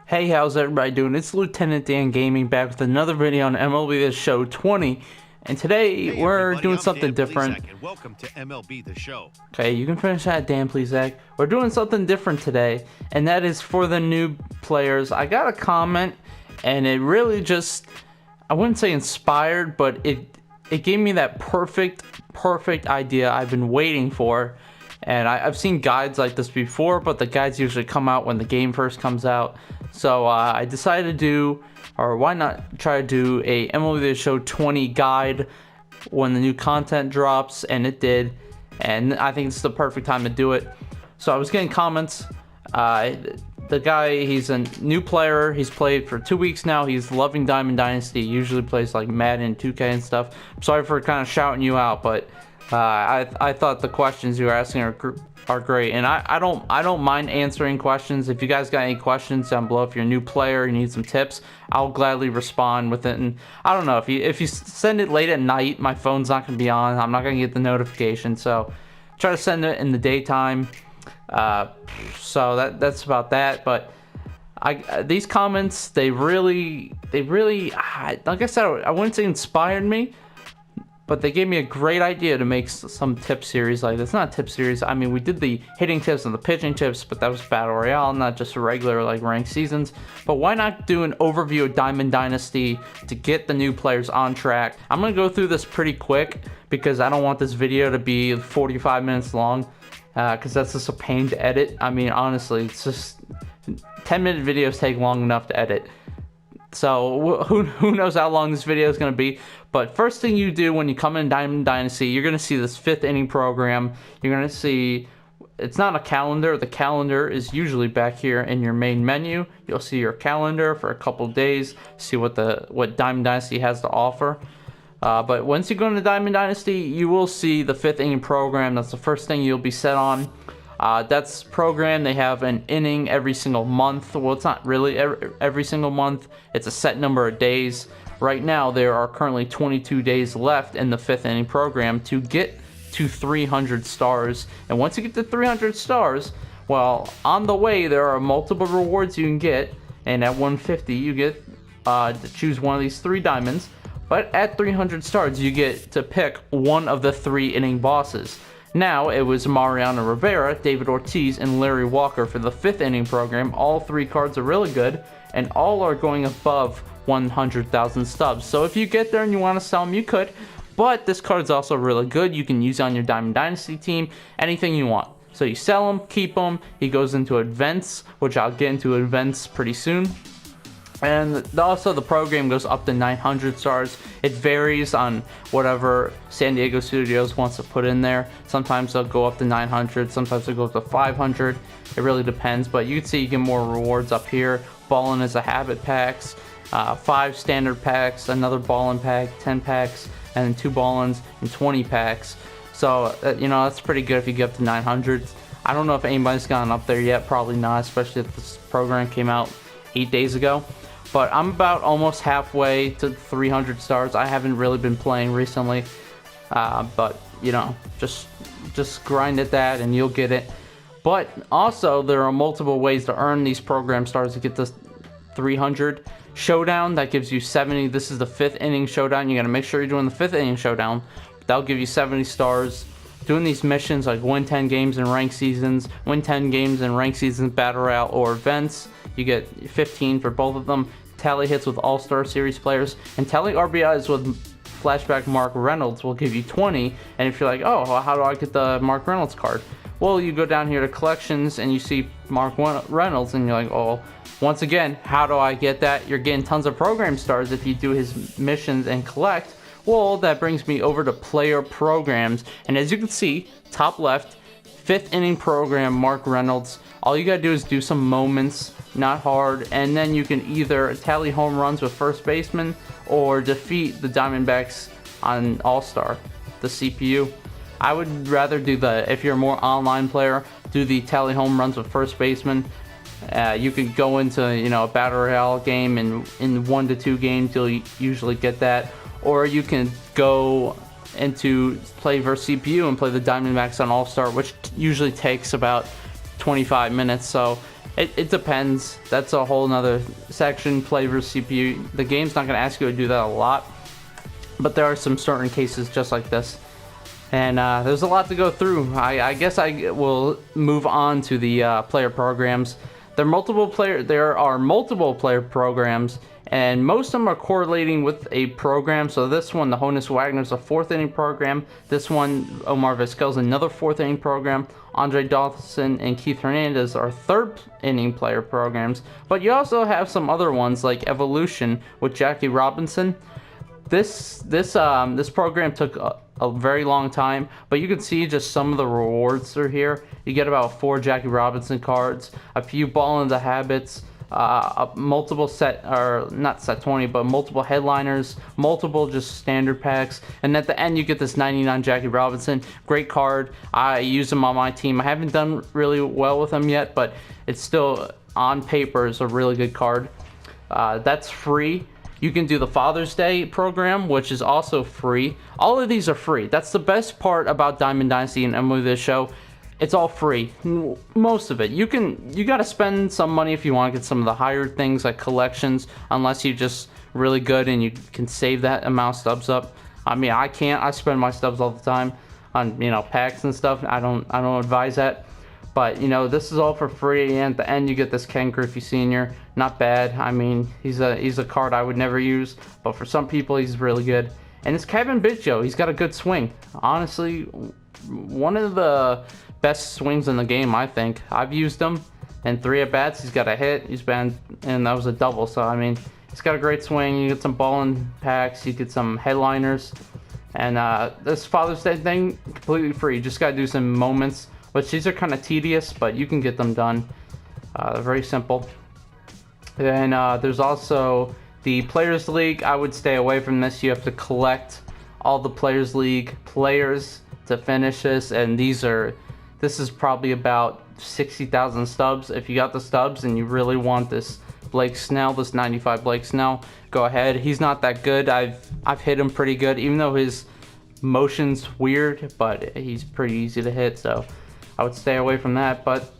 Hey, how's everybody doing? It's Lt.DanGaming back with another video on MLB The Show 20. And today we're doing something different. And welcome to MLB The Show. Okay, you can finish that, Dan, please, Zach. We're doing something different today, and that is for the new players. I got a comment, and it really just, I wouldn't say inspired, but it gave me that perfect idea I've been waiting for. And I've seen guides like this before, but the guides usually come out when the game first comes out. So I decided to do, or why not try to do a MLB The Show 20 guide when the new content drops, and it did. And I think it's the perfect time to do it. So I was getting comments. The guy, he's a new player. He's played for 2 weeks now. He's loving Diamond Dynasty. He usually plays like Madden, 2K and stuff. I'm sorry for kind of shouting you out, but I thought the questions you were asking are great, and I don't mind answering questions. If you guys got any questions down below, if you're a new player, you need some tips, I'll gladly respond with it. And I don't know, if you send it late at night, my phone's not gonna be on. I'm not gonna get the notification, so try to send it in the daytime. So that's about that. But these comments, they really, like I said, I wouldn't say inspired me, but they gave me a great idea to make some tip series like this. Not a tip series, I mean, we did the hitting tips and the pitching tips, but that was Battle Royale, not just a regular like ranked seasons. But why not do an overview of Diamond Dynasty to get the new players on track? I'm gonna go through this pretty quick because I don't want this video to be 45 minutes long, because that's just a pain to edit. I mean, honestly, it's just 10-minute videos take long enough to edit. So who knows how long this video is going to be. But first thing you do when you come in Diamond Dynasty, you're going to see this 5th inning program. You're going to see, it's not a calendar. The calendar is usually back here in your main menu. You'll see your calendar for a couple days, see what Diamond Dynasty has to offer. But once you go into Diamond Dynasty, you will see the 5th inning program. That's the first thing you'll be set on. That's program. They have an inning every single month. Well, it's not really every single month. It's a set number of days. Right now, there are currently 22 days left in the 5th inning program to get to 300 stars. And once you get to 300 stars, well, on the way, there are multiple rewards you can get. And at 150, you get to choose one of these 3 diamonds. But at 300 stars, you get to pick one of the 3 inning bosses. Now, it was Mariano Rivera, David Ortiz, and Larry Walker for the 5th inning program. All 3 cards are really good, and all are going above 100,000 stubs. So if you get there and you want to sell them, you could. But this card's also really good. You can use it on your Diamond Dynasty team, anything you want. So you sell him, keep him. He goes into events, which I'll get into events pretty soon. And also the program goes up to 900 stars. It varies on whatever San Diego Studios wants to put in there. Sometimes they'll go up to 900, sometimes they'll go up to 500. It really depends, but you can see you get more rewards up here. Ballin' is a habit packs, 5 standard packs, another ballin' pack, 10 packs, and then 2 ballins and 20 packs. So, you know, that's pretty good if you get up to 900. I don't know if anybody's gotten up there yet, probably not, especially if this program came out 8 days ago. But I'm about almost halfway to 300 stars. I haven't really been playing recently, but you know, just grind at that and you'll get it. But also, there are multiple ways to earn these program stars to get this 300. Showdown, that gives you 70. This is the 5th inning showdown. You gotta make sure you're doing the 5th inning showdown. That'll give you 70 stars. Doing these missions like win 10 games in ranked seasons, win 10 games in ranked seasons, battle royale, or events, you get 15 for both of them. Tally hits with All-Star Series players, and tally RBIs with flashback Mark Reynolds will give you 20. And if you're like, oh, well, how do I get the Mark Reynolds card? Well, you go down here to collections and you see Mark Reynolds, and you're like, oh, once again, how do I get that? You're getting tons of program stars if you do his missions and collect. Well, that brings me over to player programs, and as you can see, top left, 5th inning program, Mark Reynolds. All you gotta do is do some moments, not hard, and then you can either tally home runs with first baseman or defeat the Diamondbacks on All-Star, the CPU. I would rather do if you're a more online player, do the tally home runs with first baseman. You could go into, you know, a battle royale game, and in 1 to 2 games you'll usually get that. Or you can go into play versus CPU and play the Diamondbacks on All-Star, which usually takes about 25 minutes. So It depends. That's a whole nother section. Play versus CPU. The game's not going to ask you to do that a lot, but there are some certain cases just like this. And there's a lot to go through. I guess I will move on to the player programs. There are multiple player programs, and most of them are correlating with a program. So this one, the Honus Wagner's a 4th inning program. This one, Omar Vizquel's another 4th inning program. Andre Dawson and Keith Hernandez are 3rd inning player programs. But you also have some other ones like Evolution with Jackie Robinson. This program took a very long time, but you can see just some of the rewards are here. You get about 4 Jackie Robinson cards, a few Ball into Habits, multiple not set 20, but multiple headliners, multiple just standard packs, and at the end you get this 99 Jackie Robinson. Great card. I use him on my team. I haven't done really well with him yet, but it's still on paper is a really good card. That's free. You can do the Father's Day program, which is also free. All of these are free. That's the best part about Diamond Dynasty and MLB The Show. It's all free. Most of it. You got to spend some money if you want to get some of the higher things like collections, unless you're just really good and you can save that amount of stubs up. I mean, I can't. I spend my stubs all the time on, packs and stuff. I don't advise that. But, this is all for free, and at the end you get this Ken Griffey Sr. Not bad. I mean, he's a card I would never use, but for some people he's really good. And it's Kevin Biggio. He's got a good swing. Honestly, one of the best swings in the game, I think. I've used him in 3 at-bats. He's got a hit. And that was a double, so I mean, he's got a great swing. You get some ball-in packs. You get some headliners. And this Father's Day thing, completely free. You just got to do some moments, which these are kind of tedious, but you can get them done. They're very simple. And there's also the Players League. I would stay away from this. You have to collect all the Players League players to finish this, and this is probably about 60,000 stubs. If you got the stubs and you really want this Blake Snell, this 95 Blake Snell, go ahead. He's not that good. I've hit him pretty good, even though his motion's weird, but he's pretty easy to hit, so I would stay away from that. But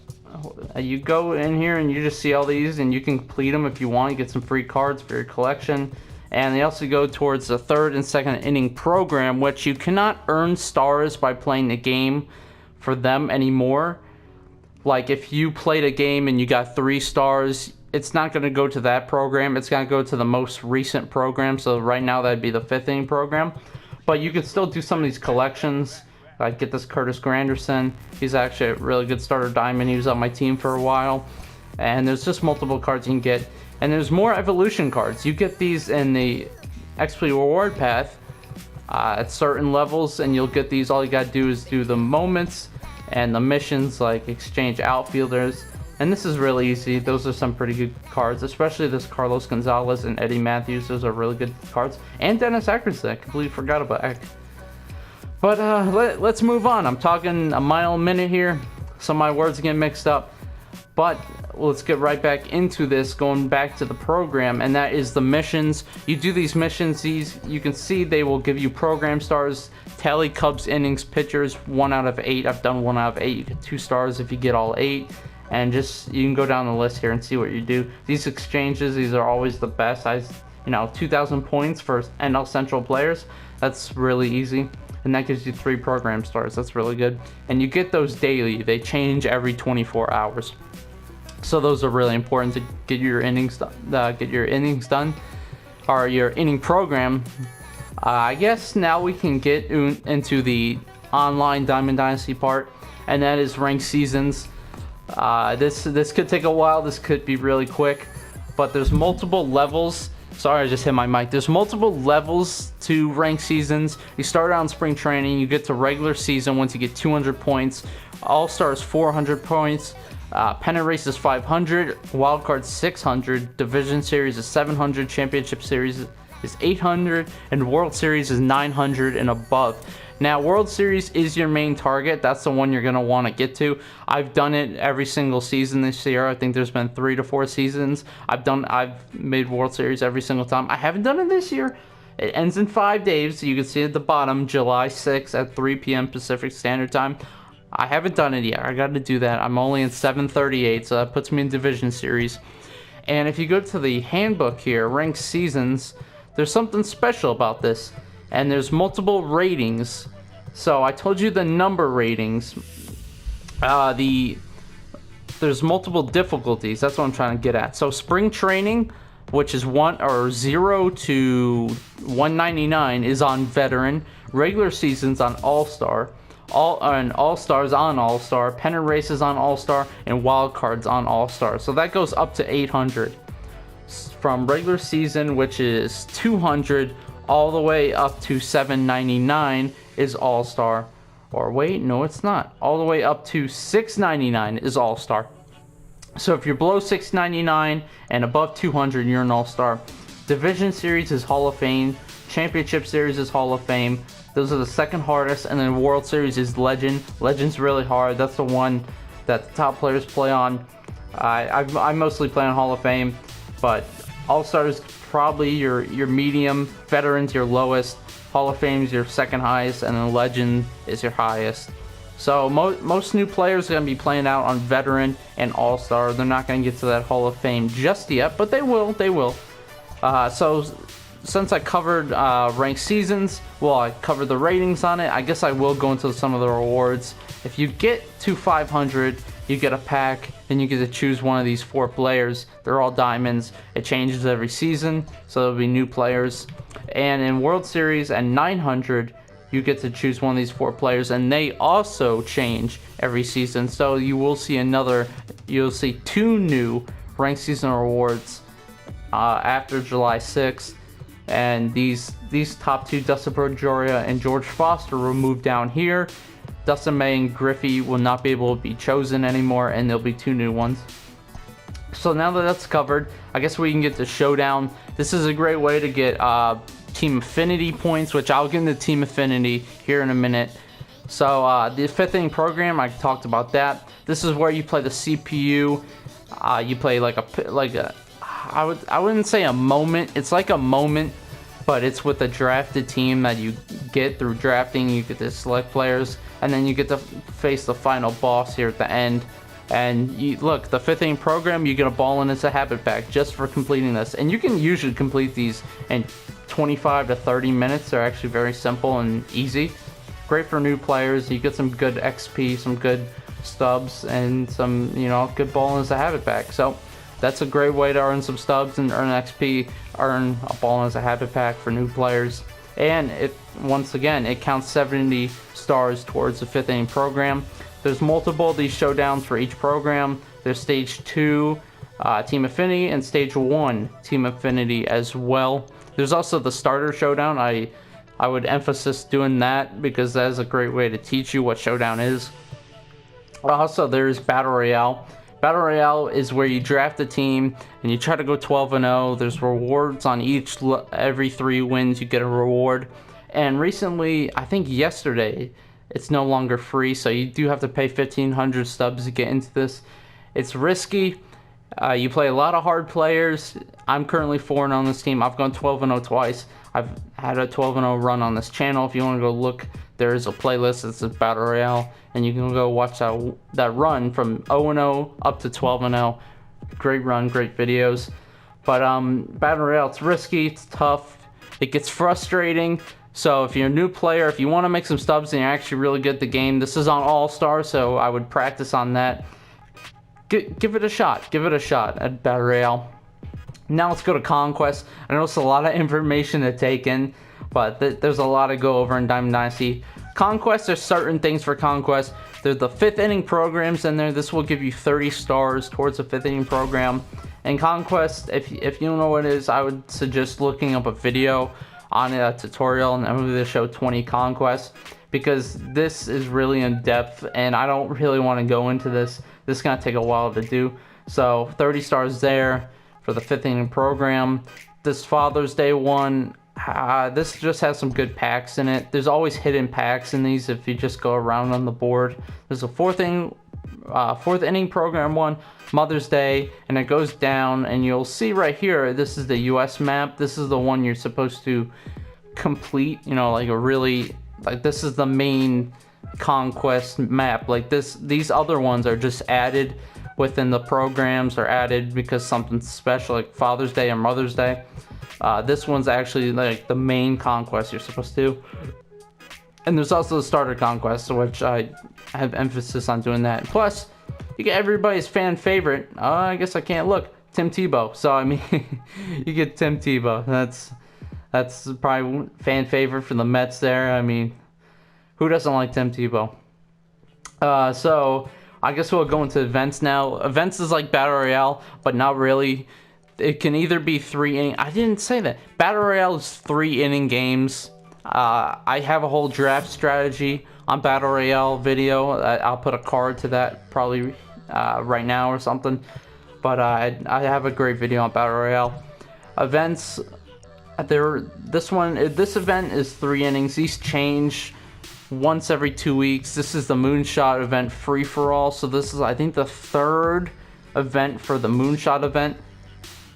you go in here and you just see all these, and you can complete them if you want. You get some free cards for your collection. And they also go towards the 3rd and 2nd inning program, which you cannot earn stars by playing the game for them anymore. Like, if you played a game and you got 3 stars, it's not going to go to that program. It's going to go to the most recent program. So right now that'd be the 5th inning program. But you can still do some of these collections. I get this Curtis Granderson. He's actually a really good starter diamond. He was on my team for a while. And there's just multiple cards you can get. And there's more evolution cards. You get these in the XP reward path at certain levels, and you'll get these. All you gotta do is do the moments and the missions, like exchange outfielders. And this is really easy. Those are some pretty good cards, especially this Carlos Gonzalez and Eddie Matthews. Those are really good cards. And Dennis Eckersley. I completely forgot about Eck. But let's move on. I'm talking a mile a minute here. Some of my words get mixed up. But let's get right back into this, going back to the program, and that is the missions. You do these missions, you can see they will give you program stars, tally Cubs innings, pitchers, 1 out of 8. I've done 1 out of 8. You get 2 stars if you get all 8. And just, you can go down the list here and see what you do. These exchanges, these are always the best. 2,000 points for NL Central players. That's really easy. And that gives you 3 program stars. That's really good. And you get those daily. They change every 24 hours. So those are really important to get your innings done, or your inning program. I guess now we can get into the online Diamond Dynasty part, and that is ranked seasons. This could take a while. This could be really quick, but there's multiple levels. Sorry, I just hit my mic. There's multiple levels to ranked seasons. You start out in spring training. You get to regular season once you get 200 points. All Stars 400 points. Pennant race is 500, wild card 600, division series is 700, championship series is 800, and World Series is 900 and above. Now, World Series is your main target. That's the one you're going to want to get to. I've done it every single season this year. I think there's been 3 to 4 seasons. I've made World Series every single time. I haven't done it this year. It ends in 5 days. You can see at the bottom, July 6th at 3 p.m. Pacific Standard Time. I haven't done it yet. I got to do that. I'm only in 738, so that puts me in Division Series. And if you go to the handbook here, ranked seasons, there's something special about this. And there's multiple ratings. So I told you the number ratings. There's multiple difficulties. That's what I'm trying to get at. So spring training, which is 0 to 199, is on veteran. Regular season's on all-star. All-stars on all-star. Pennant races on all-star, and wild cards on all-star. So that goes up to 800. From regular season, which is 200, all the way up to 799 is all-star. Or wait, no, it's not. All the way up to 699 is all-star. So if you're below 699 and above 200, you're an all-star. Division Series is Hall of Fame. Championship Series is Hall of Fame. Those are the second hardest. And then World Series is Legend. Legend's really hard. That's the one that the top players play on. I mostly play on Hall of Fame, but all-stars probably your medium. Veterans your lowest. Hall of Fame is your second highest, and then Legend is your highest. So most new players are going to be playing out on Veteran and All-Star. They're not going to get to that Hall of Fame just yet, but they will. They will. So since I covered ranked seasons, well, I covered the ratings on it, I guess I will go into some of the rewards. If you get to 500, you get a pack, and you get to choose one of these 4 players. They're all diamonds. It changes every season, so there'll be new players. And in World Series at 900, you get to choose one of these 4 players, and they also change every season. So you'll see 2 new ranked season rewards after July 6th. And these top 2, Dustin Pedroia and George Foster, will move down here. Dustin May and Griffey will not be able to be chosen anymore, and there'll be 2 new ones. So now that that's covered, I guess we can get to Showdown. This is a great way to get Team Affinity points, which I'll get into Team Affinity here in a minute. So the 5th inning program, I talked about that. This is where you play the CPU. You play I wouldn't say a moment. It's like a moment, but it's with a drafted team that you get through drafting. You get to select players, and then you get to face the final boss here at the end. And look, the 5th inning program, you get a ball and it's a habit pack just for completing this. And you can usually complete these in 25 to 30 minutes. They're actually very simple and easy. Great for new players. You get some good XP, some good stubs, and some, good ball as a habit pack. So that's a great way to earn some stubs and earn XP, earn a ball as a habit pack for new players. And once again, it counts 70 stars towards the 5th inning program. There's multiple of these showdowns for each program. There's Stage 2 Team Affinity and Stage 1 Team Affinity as well. There's also the Starter Showdown. I would emphasize doing that because that is a great way to teach you what Showdown is. Also, there's Battle Royale. Battle Royale is where you draft a team and you try to go 12-0. There's rewards on every 3 wins you get a reward. And recently, I think yesterday, it's no longer free, so you do have to pay 1,500 stubs to get into this. It's risky. You play a lot of hard players. I'm currently 4-0 on this team. I've gone 12-0 twice. I've had a 12-0 run on this channel. If you want to go look, there is a playlist. It's a Battle Royale, and you can go watch that run from 0-0 up to 12-0. Great run, great videos. But Battle Royale, it's risky, it's tough, it gets frustrating. So if you're a new player, if you want to make some stubs and you're actually really good at the game, this is on All-Star, so I would practice on that. Give it a shot. Give it a shot at Battle Royale. Now let's go to Conquest. I know it's a lot of information to take in, but there's a lot to go over in Diamond Dynasty. Conquest, there's certain things for Conquest. There's the 5th inning programs in there. This will give you 30 stars towards the 5th inning program. And Conquest, if you don't know what it is, I would suggest looking up a video on a tutorial, and I'm going to show 20 Conquests, because this is really in depth and I don't really want to go into this. This is going to take a while to do. So 30 stars there for the 5th inning program. This Father's Day one, this just has some good packs in it. There's always hidden packs in these if you just go around on the board. There's a 4th inning program one, Mother's Day, and it goes down, and you'll see right here, this is the US map. This is the one you're supposed to complete, like this is the main conquest map. Like these other ones are just added within the programs, or added because something's special, like Father's Day or Mother's Day. This one's actually like the main conquest you're supposed to do. And there's also the starter conquest, which I have emphasis on doing that. Plus, you get everybody's fan favorite. I guess I can't look. Tim Tebow. So I mean, you get Tim Tebow. That's probably fan favorite for the Mets there. I mean, who doesn't like Tim Tebow? So I guess we'll go into events now. Events is like Battle Royale, but not really. It can either be 3 inning. I didn't say that. Battle Royale is 3 inning games. I have a whole draft strategy on Battle Royale video. I'll put a card to that probably right now or something. But I have a great video on Battle Royale. Events, this event is 3 innings. These change once every 2 weeks. This is the Moonshot event free for all. So this is, I think, the 3rd event for the Moonshot event.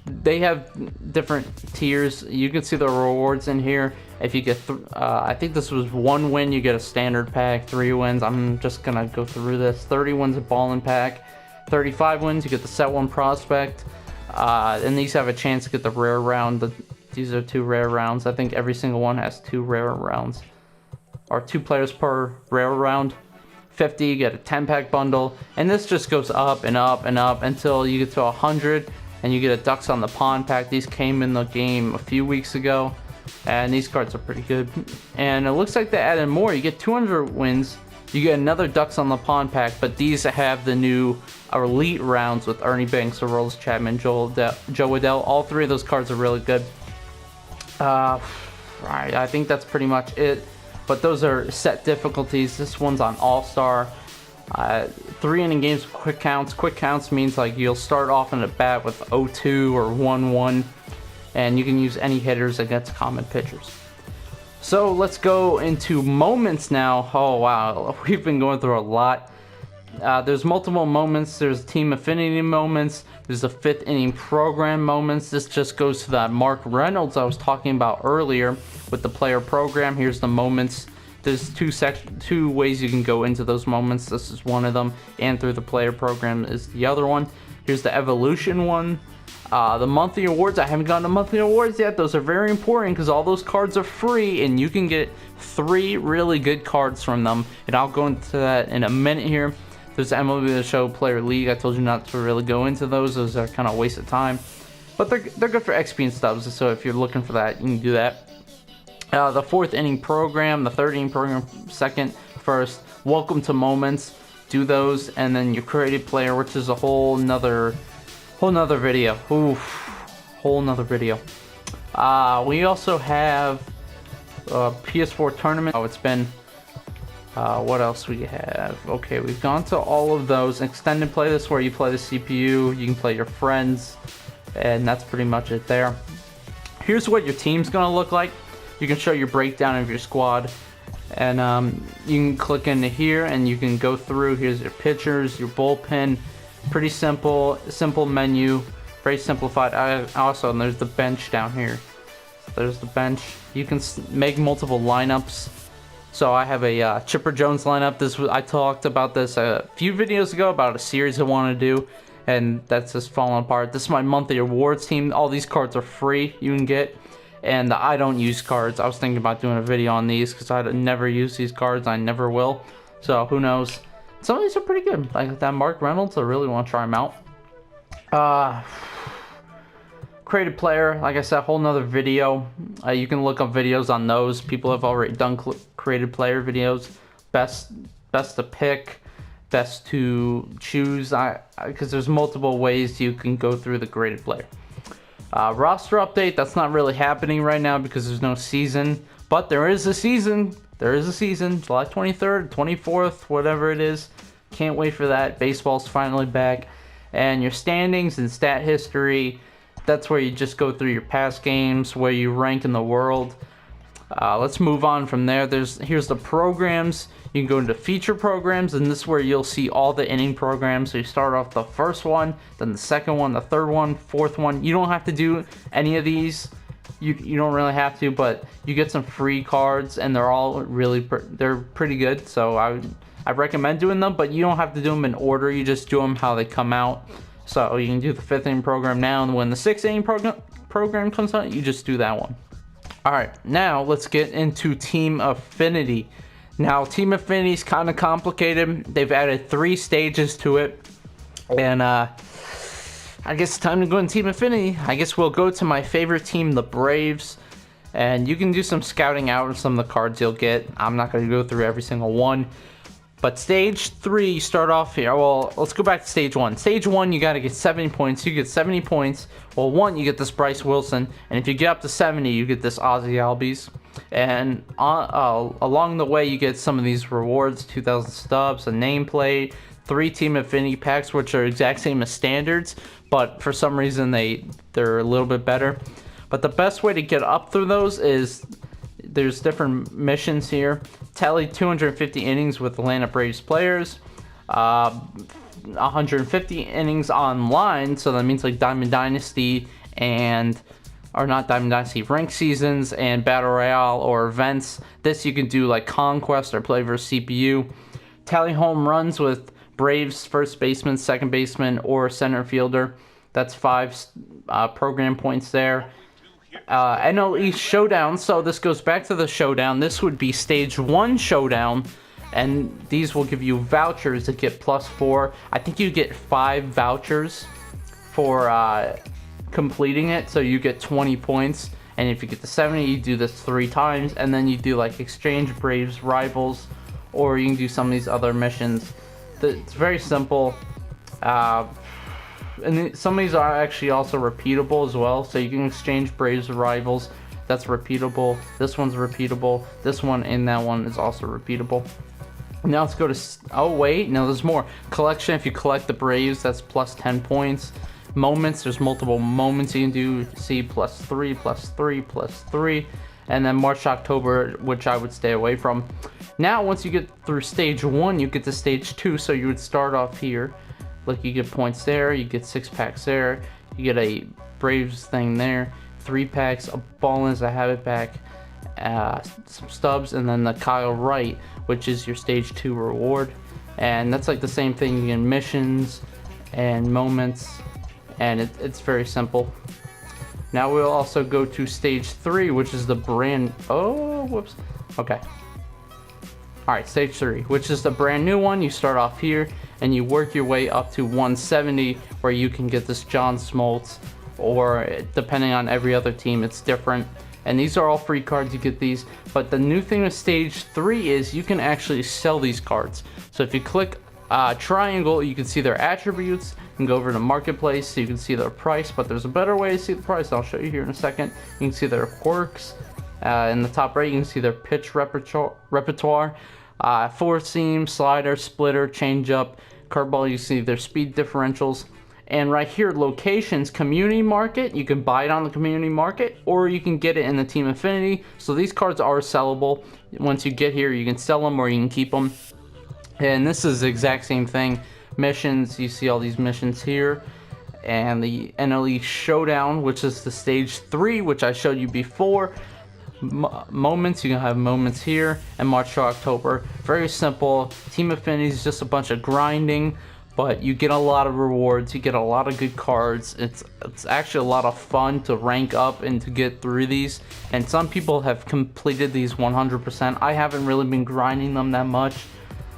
They have different tiers. You can see the rewards in here. If you get, I think this was 1 win, you get a standard pack. 3 wins, I'm just gonna go through this. 30 wins, a ballin' pack. 35 wins, you get the set 1 prospect. And these have a chance to get the rare round. These are 2 rare rounds. I think every single one has 2 rare rounds, or 2 players per rare round. 50, you get a 10-pack bundle, and this just goes up and up and up until you get to 100. And you get a Ducks on the Pond pack. These came in the game a few weeks ago, and these cards are pretty good. And it looks like they added more. You get 200 wins, you get another Ducks on the Pond pack, but these have the new elite rounds with Ernie Banks, Aroldis Chapman, Joe Adell. All 3 of those cards are really good. Right, I think that's pretty much it. But those are set difficulties. This one's on All-Star. 3 inning games with quick counts. Quick counts means like you'll start off in a bat with 0-2 or 1-1, and you can use any hitters against common pitchers. So let's go into moments now. Oh wow, we've been going through a lot. There's multiple moments. There's team affinity moments. There's the 5th inning program moments. This just goes to that Mark Reynolds I was talking about earlier with the player program. Here's the moments. There's 2 ways you can go into those moments. This is one of them, and through the player program is the other one. Here's the evolution one. The monthly awards, I haven't gotten the monthly awards yet. Those are very important because all those cards are free, and you can get 3 really good cards from them. And I'll go into that in a minute here. There's the MLB The Show Player League. I told you not to really go into those. Those are kind of a waste of time. But they're good for XP and stubs, so if you're looking for that, you can do that. The 4th inning program, the 3rd inning program, 2nd, 1st. Welcome to moments. Do those, and then your creative player, which is a whole nother video. Oof, whole nother video. We also have PS4 tournament. Oh, it's been. What else we have? Okay, we've gone to all of those. Extended play, this is where you play the CPU. You can play your friends, and that's pretty much it there. Here's what your team's gonna look like. You can show your breakdown of your squad, and you can click into here and you can go through. Here's your pitchers, your bullpen. Pretty simple menu, very simplified. Also, and there's the bench down here. So there's the bench. You can make multiple lineups. So I have a Chipper Jones lineup. I talked about this a few videos ago about a series I want to do, and that's just falling apart. This is my monthly awards team. All these cards are free. You can get. And I don't use cards. I was thinking about doing a video on these because I never use these cards. I never will. So who knows? Some of these are pretty good. Like that Mark Reynolds, I really want to try him out. Creative player, like I said, whole nother video. You can look up videos on those. People have already done creative player videos. Best to pick, best to choose. Because there's multiple ways you can go through the creative player. Roster update, that's not really happening right now because there's no season, but there is a season. July 23rd, 24th, whatever it is. Can't wait for that. Baseball's finally back. And your standings and stat history, that's where you just go through your past games, where you rank in the world. Let's move on from there. Here's the programs. You can go into feature programs, and this is where you'll see all the inning programs. So you start off the first one, then the second one, the third one, fourth one. You don't have to do any of these. you don't really have to, but you get some free cards, and they're all they're pretty good. So I recommend doing them, but you don't have to do them in order. You just do them how they come out. So you can do the 5th inning program now, and when the 6th inning program comes out, you just do that one. All right, now let's get into Team Affinity. Now, Team Affinity is kind of complicated. They've added 3 stages to it, and I guess it's time to go in Team Affinity. I guess we'll go to my favorite team, the Braves, and you can do some scouting out of some of the cards you'll get. I'm not going to go through every single one. But stage 3, you start off here. Well, let's go back to stage 1. Stage 1, you got to get 70 points. You get 70 points. Well, 1, you get this Bryce Wilson. And if you get up to 70, you get this Ozzy Albies. And along the way, you get some of these rewards, 2,000 stubs, a nameplate, 3 Team Affinity packs, which are exact same as standards. But for some reason, they're a little bit better. But the best way to get up through those is there's different missions here. Tally 250 innings with Atlanta Braves players, 150 innings online, so that means like Diamond Dynasty or not Diamond Dynasty, ranked seasons and Battle Royale or events. This you can do like Conquest or play versus CPU. Tally home runs with Braves first baseman, second baseman, or center fielder. That's 5 program points there. NLE Showdown, so this goes back to the Showdown. This would be stage 1 Showdown, and these will give you vouchers to get +4. I think you get 5 vouchers for completing it, so you get 20 points. And if you get to 70, you do this 3 times, and then you do like Exchange Braves Rivals, or you can do some of these other missions. It's very simple. And some of these are actually also repeatable as well. So you can exchange Braves Rivals. That's repeatable. This one's repeatable. This one and that one is also repeatable. Now let's go to... Oh, wait. No, there's more. Collection. If you collect the Braves, that's +10 points. Moments. There's multiple moments you can do. See, +3, +3, +3. And then March, October, which I would stay away from. Now, once you get through stage 1, you get to stage 2. So you would start off here. Look, you get points there, you get 6 packs there, you get a Braves thing there, 3 packs, a Ball as a Habit pack, some stubs, and then the Kyle Wright, which is your stage 2 reward. And that's like the same thing, you get missions and moments, and it's very simple. Now we'll also go to stage 3, which is the okay. Alright, stage 3, which is the brand new one. You start off here, and you work your way up to 170, where you can get this John Smoltz, or depending on every other team, it's different. And these are all free cards, you get these. But the new thing with stage 3 is you can actually sell these cards. So if you click triangle, you can see their attributes, and go over to Marketplace, so you can see their price. But there's a better way to see the price, I'll show you here in a second. You can see their quirks. In the top right, you can see their pitch repertoire. 4-seam, slider, splitter, changeup, curveball. You see their speed differentials. And right here, locations, community market. You can buy it on the community market, or you can get it in the Team Affinity. So these cards are sellable. Once you get here, you can sell them or you can keep them. And this is the exact same thing. Missions, you see all these missions here. And the NLE Showdown, which is the stage 3, which I showed you before. Moments, you can have moments here, and March to October. Very simple. Team Affinity is just a bunch of grinding, but you get a lot of rewards, you get a lot of good cards. It's actually a lot of fun to rank up and to get through these, and some people have completed these 100%. I haven't really been grinding them that much,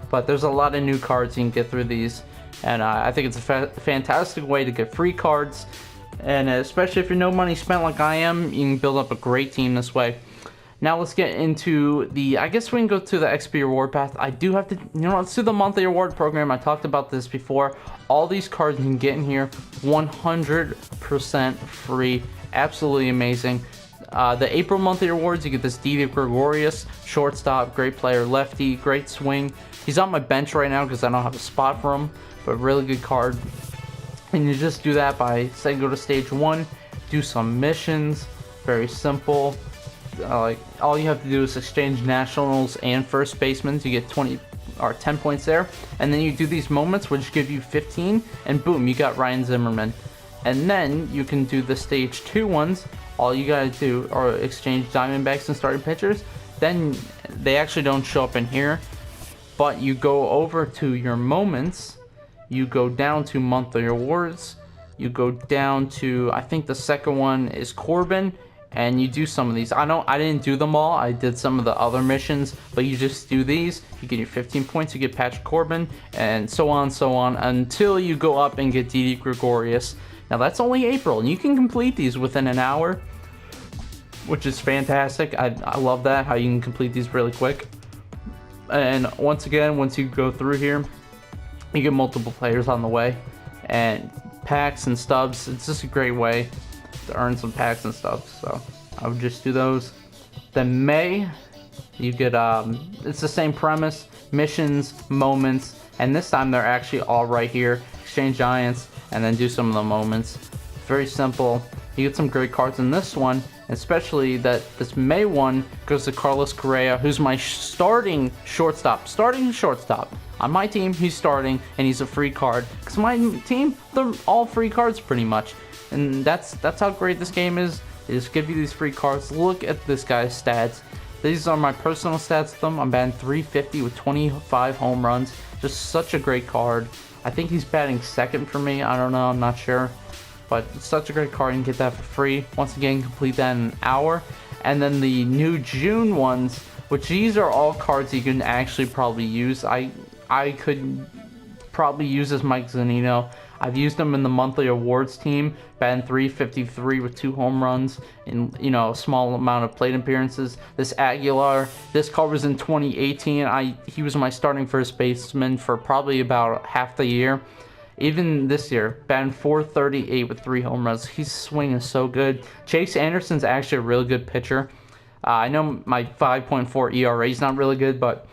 but there's a lot of new cards you can get through these, and I think it's a fantastic way to get free cards. And especially if you're no money spent like I am, you can build up a great team this way. Now let's get into I guess we can go to the XP reward path. I do have to, let's do the monthly reward program. I talked about this before. All these cards you can get in here 100% free. Absolutely amazing. The April monthly rewards, you get this Didi Gregorius, shortstop, great player, lefty, great swing. He's on my bench right now because I don't have a spot for him, but really good card. And you just do that by, say, go to stage 1, do some missions. Very simple. Like, all you have to do is exchange nationals and first basemen. You get 20 or 10 points there, and then you do these moments which give you 15, and boom, you got Ryan Zimmerman. And then you can do the stage 2 ones. All you gotta do are exchange Diamondbacks and starting pitchers. Then they actually don't show up in here, but you go over to your moments, you go down to monthly awards, you go down to, I think the second one is Corbin, and you do some of these. I didn't do them all. I did some of the other missions, but you just do these. You get your 15 points, you get Patrick Corbin, and so on until you go up and get Didi Gregorius. Now that's only April, and you can complete these within an hour, which is fantastic. I love that, how you can complete these really quick. And once again, once you go through here, you get multiple players on the way, and packs and stubs. It's just a great way to earn some packs and stuff, so I would just do those. Then May, you get it's the same premise, missions, moments, and this time they're actually all right here. Exchange Giants and then do some of the moments. Very simple. You get some great cards in this one, especially that this May one goes to Carlos Correa, who's my starting shortstop on my team. He's starting, and he's a free card because my team, they're all free cards pretty much. And that's how great this game is. They just give you these free cards. Look at this guy's stats. These are my personal stats with them. I'm batting 350 with 25 home runs. Just such a great card. I think he's batting second for me. I don't know. I'm not sure. But it's such a great card. You can get that for free. Once again, complete that in an hour. And then the new June ones, which these are all cards you can actually probably use. I could probably use as Mike Zunino. I've used them in the monthly awards team, batting 353 with 2 home runs in, a small amount of plate appearances. This Aguilar, this card was in 2018. He was my starting first baseman for probably about half the year. Even this year, batting 438 with 3 home runs. His swing is so good. Chase Anderson's actually a really good pitcher. I know my 5.4 ERA is not really good, but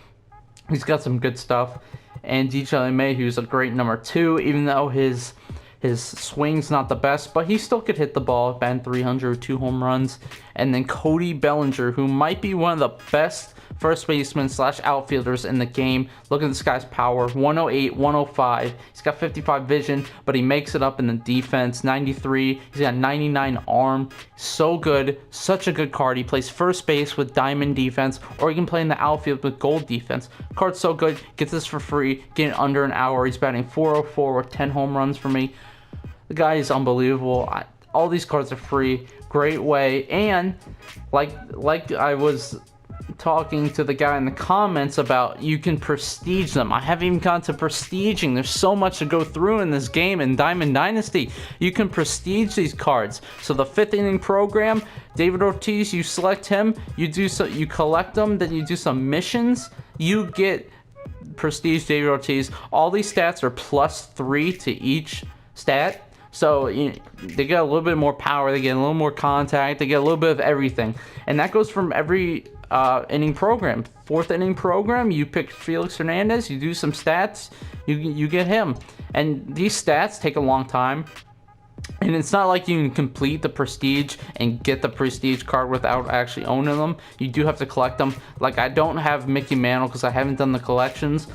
he's got some good stuff. And DJ LeMahieu's a great number 2, even though his swing's not the best, but he still could hit the ball. Batting 300 with 2 home runs. And then Cody Bellinger, who might be one of the best first baseman / outfielders in the game. Look at this guy's power, 108, 105. He's got 55 vision, but he makes it up in the defense. 93, he's got 99 arm. So good, such a good card. He plays first base with diamond defense, or he can play in the outfield with gold defense. Card's so good, get this for free, get it under an hour. He's batting 404 with 10 home runs for me. The guy is unbelievable. All these cards are free, great way. And like I was talking to the guy in the comments about, you can prestige them. I haven't even gone to prestiging. There's so much to go through in this game in Diamond Dynasty. You can prestige these cards. So the 5th inning program, David Ortiz, you select him, you collect them, then you do some missions, you get prestige David Ortiz. All these stats are +3 to each stat. So they get a little bit more power, they get a little more contact, they get a little bit of everything. And that goes from every inning program. 4th inning program, you pick Felix Hernandez, you do some stats, you get him. And these stats take a long time. And it's not like you can complete the prestige and get the prestige card without actually owning them. You do have to collect them. Like, I don't have Mickey Mantle because I haven't done the collections.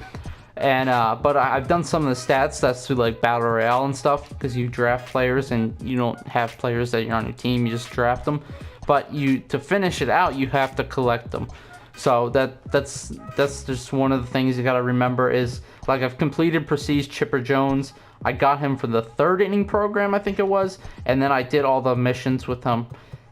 And but I've done some of the stats. That's through like Battle Royale and stuff, because you draft players and you don't have players that you're on your team, you just draft them. But to finish it out, you have to collect them. So that's just one of the things you got to remember is, like, I've completed Prestige Chipper Jones. I got him for the 3rd inning program, I think it was, and then I did all the missions with him,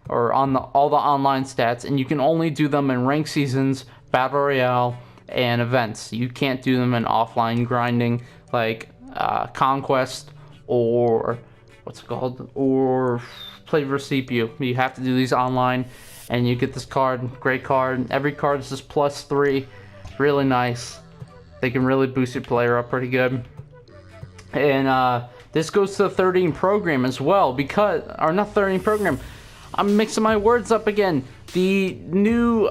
or on all the online stats. And you can only do them in ranked seasons, Battle Royale, and events. You can't do them in offline grinding like Conquest or what's it called, or Play vs CPU. You have to do these online, and you get this card. Great card. Every card is just +3. Really nice. They can really boost your player up pretty good. And this goes to the 3rd inning program as well, because, or not 3rd inning program, I'm mixing my words up again. The new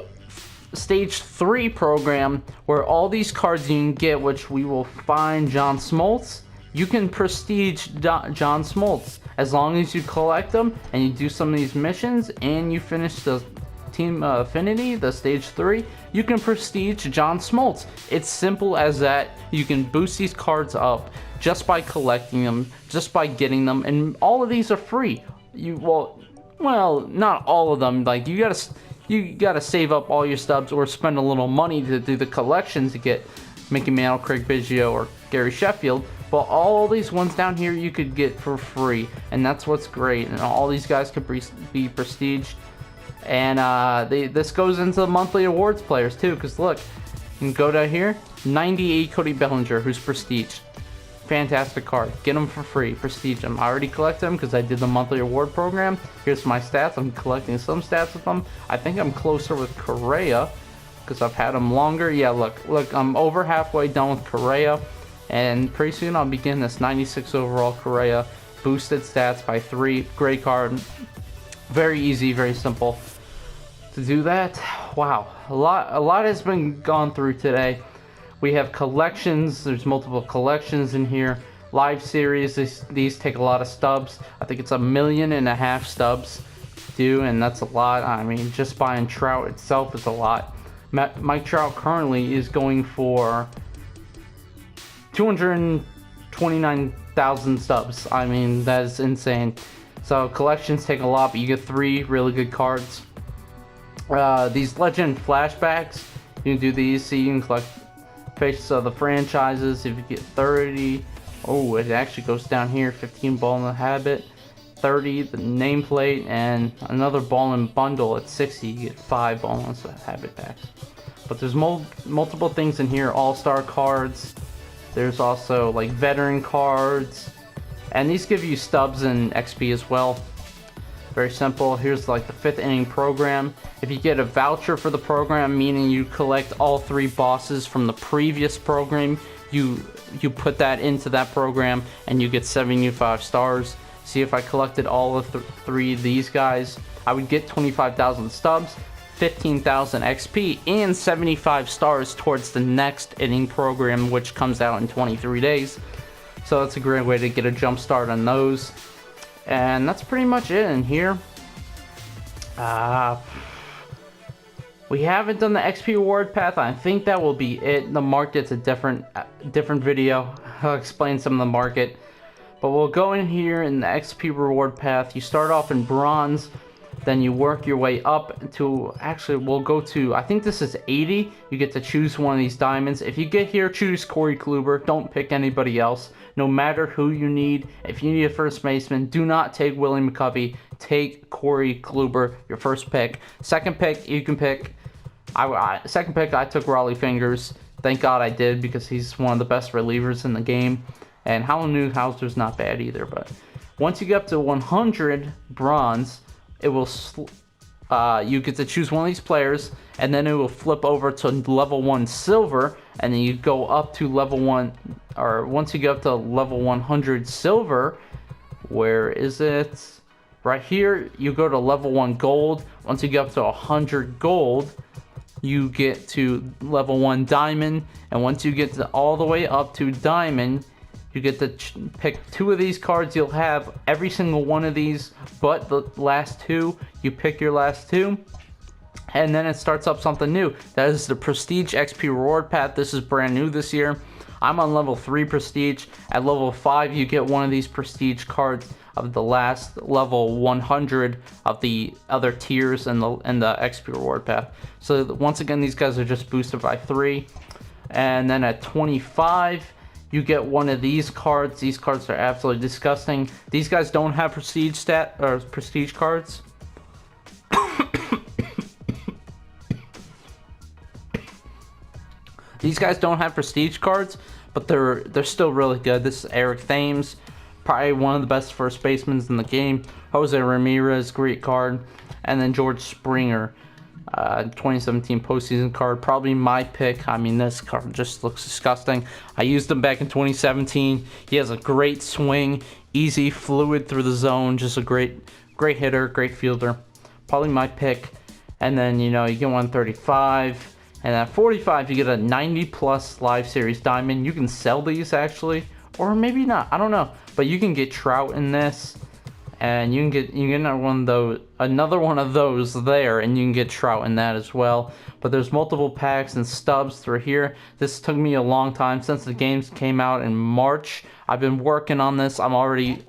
Stage 3 program, where all these cards you can get, which we will find John Smoltz. You can prestige John Smoltz as long as you collect them and you do some of these missions and you finish the Team Affinity, the Stage 3, you can prestige John Smoltz. It's simple as that. You can boost these cards up just by collecting them, just by getting them, and all of these are free. Well, not all of them. Like, you gotta save up all your stubs or spend a little money to do the collections to get Mickey Mantle, Craig Biggio, or Gary Sheffield. But all these ones down here you could get for free, and that's what's great. And all these guys could be prestiged. And this goes into the monthly awards players too, because look, you can go down here, 98 Cody Bellinger, who's prestiged. Fantastic card. Get them for free. Prestige them. I already collect them because I did the monthly award program. Here's my stats. I'm collecting some stats with them. I think I'm closer with Correa because I've had them longer. Yeah, look, I'm over halfway done with Correa. And pretty soon I'll begin this 96 overall Correa, boosted stats by 3. Great card. Very easy, very simple to do that. Wow, a lot has been gone through today. We have collections. There's multiple collections in here. Live series. These take a lot of stubs. I think it's 1.5 million stubs due, and that's a lot. I mean, just buying Trout itself is a lot. Mike Trout currently is going for 229,000 stubs. I mean, that is insane. So collections take a lot, but you get 3 really good cards. These legend flashbacks, you can do these. So you can collect faces of the franchises. If you get 30, oh, it actually goes down here. 15 ball in the habit, 30 the nameplate, and another ball in bundle at 60. You get 5 ball in the habit packs. But there's multiple things in here. All-star cards. There's also like veteran cards, and these give you stubs and XP as well. Very simple. Here's like the 5th inning program. If you get a voucher for the program, meaning you collect all 3 bosses from the previous program, you put that into that program and you get 75 stars. See, if I collected all of 3 of these guys, I would get 25,000 stubs, 15,000 XP, and 75 stars towards the next inning program, which comes out in 23 days. So that's a great way to get a jump start on those. And that's pretty much it in here. We haven't done the XP reward path. I think that will be it. The market's a different video. I'll explain some of the market. But we'll go in here in the XP reward path. You start off in bronze. Then you work your way up to, actually we'll go to, I think this is 80. You get to choose one of these diamonds. If you get here, choose Corey Kluber. Don't pick anybody else. No matter who you need. If you need a first baseman, do not take Willie McCovey. Take Corey Kluber, your first pick. Second pick, you can pick, second pick, I took Raleigh Fingers. Thank God I did, because he's one of the best relievers in the game. And Howell Newhouser's not bad either. But once you get up to 100 bronze, it will you get to choose one of these players, and then it will flip over to level 1 silver, and then you go up to level 1, or once you get up to level 100 silver, where is it? Right here, you go to level 1 gold. Once you get up to 100 gold, you get to level 1 diamond, and once you get to all the way up to diamond, you get to pick 2 of these cards. You'll have every single one of these, but the last 2, you pick your last 2. And then it starts up something new. That is the Prestige XP Reward Path. This is brand new this year. I'm on level 3 Prestige. At level 5, you get one of these Prestige cards of the last level 100 of the other tiers in the XP Reward Path. So once again, these guys are just boosted by 3. And then at 25, you get one of these cards. These cards are absolutely disgusting. These guys don't have prestige cards. These guys don't have prestige cards, but they're still really good. This is Eric Thames, probably one of the best first basemen in the game. Jose Ramirez, great card, and then George Springer, 2017 postseason card, probably my pick. I mean, this card just looks disgusting. I used him back in 2017. He has a great swing, easy, fluid through the zone, just a great hitter, great fielder. Probably my pick. And then, you get 135. And at 45, you get a 90+ live series diamond. You can sell these actually, or maybe not. I don't know. But you can get Trout in this. and you can get another one of those there, and you can get trout in that as well. But there's multiple packs and stubs through here. This took me a long time since the games came out in March. I've been working on this. Already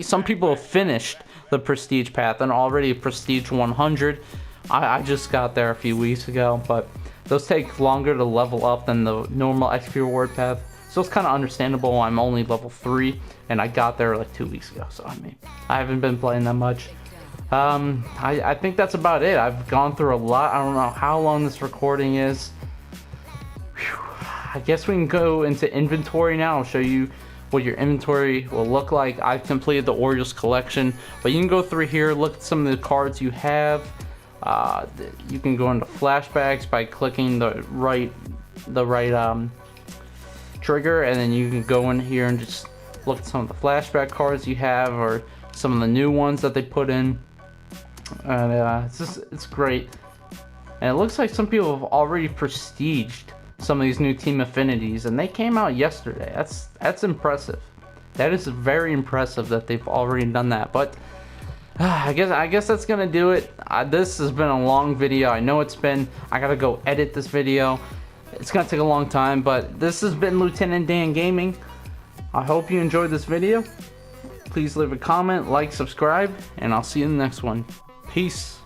some people have finished the prestige path and already prestige 100. I just got there a few weeks ago, but those take longer to level up than the normal XP reward path. So it's kind of understandable. I'm only level 3 and I got there like 2 weeks ago. So I mean, I haven't been playing that much. I think that's about it. I've gone through a lot. I don't know how long this recording is. Whew. I guess we can go into inventory now. I'll show you what your inventory will look like. I've completed the Orioles collection, but you can go through here, look at some of the cards you have. You can go into flashbacks by clicking the right trigger, and then you can go in here and just look at some of the flashback cards you have, or some of the new ones that they put in. And it's great. And it looks like some people have already prestiged some of these new team affinities, and they came out yesterday. That's impressive. That is very impressive that they've already done that. But I guess that's gonna do it. This has been a long video. I know it's been. I gotta go edit this video. It's gonna take a long time, but this has been Lt.DanGaming. I hope you enjoyed this video. Please leave a comment, like, subscribe, and I'll see you in the next one. Peace.